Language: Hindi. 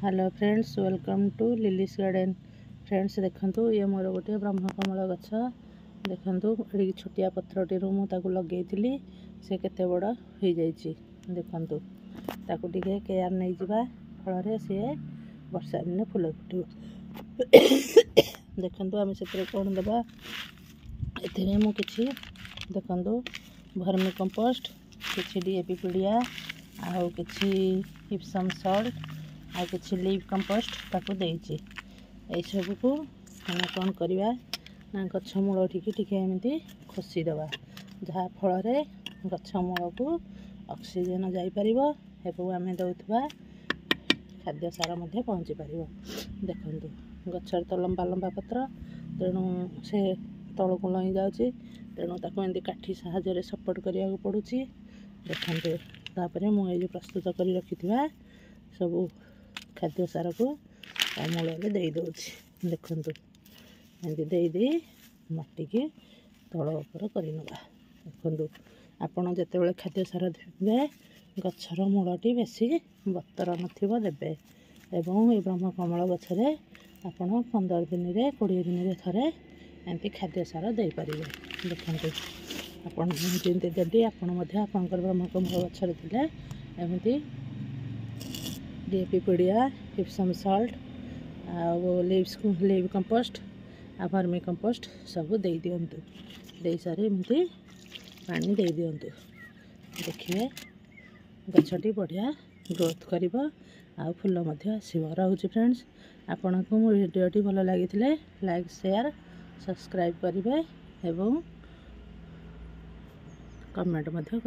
Hello friends, welcome to Lily's garden. Friends देखंतु ये मोर गोटे ब्रह्मकमल गछ देखंतु एडी छोटिया पत्रटी मु ताकू लगेइतिली से केते बड़ हो जाइछि। देखंतु ताकू टिके केयर नै जिबा फल रे से वर्षा दिन फूल फुटिबो। देखंतु आमे सेतरे कोन देबा एथिरे मु किछि देखंतु वर्मी कंपोस्ट किछि डीएपी पीडिया आ किछि इप्सम सॉल्ट आ किछि लीव कंपोस्ट ताकू देइछि। ए सब को हम कोन करबा ना गछ मूल टिके एमती खोसी देबा जहा फल रे गछ मूल को ऑक्सीजन जाई परिबो एवं आमे दउथबा खाद्य सार मध्ये पहुँची पारिबो। देखंतु गछर तो लंबा लंबा पत्र तेणु से तल को लई जाउछि, तेणु ताकू एंती काठी सहायता रे सपोर्ट करिया को पडुछि। देखंतु तापरे मु ए जो प्रस्तुत करी रखिथिबा सब खाद्य सार को मूल में दे दउछि। देखंतु एंती दे मट्टी की तल ऊपर करनबा। देखंतु आपण जेतेबेले खाद्य सार देबे गछर मूलटी बेसी बतर नथिबो देबे एवं ए ब्रह्मकमल गछरे आपण 15 दिन रे 20 दिन रे थरे एंती खाद्य सार दे परिबे। देखंतु आपण जेंते देबे आपण मध्ये आपनकर ब्रह्मकमल गछरे दिले एमती डीएपी पीडिया इप्सम सॉल्ट आ लीव कंपोस्ट आ वर्मी कंपोस्ट सब दे दियंतु। दे सारे एमती पानी दे दियंतु। देखिए गछटी बढ़िया ग्रोथ करिबो आ फूल मध्ये आसीबो। रहउछि फ्रेंड्स, आपनको मो वीडियोटी भल लागिथिले लाइक शेयर सब्सक्राइब करिवे एवं कमेंट मध्ये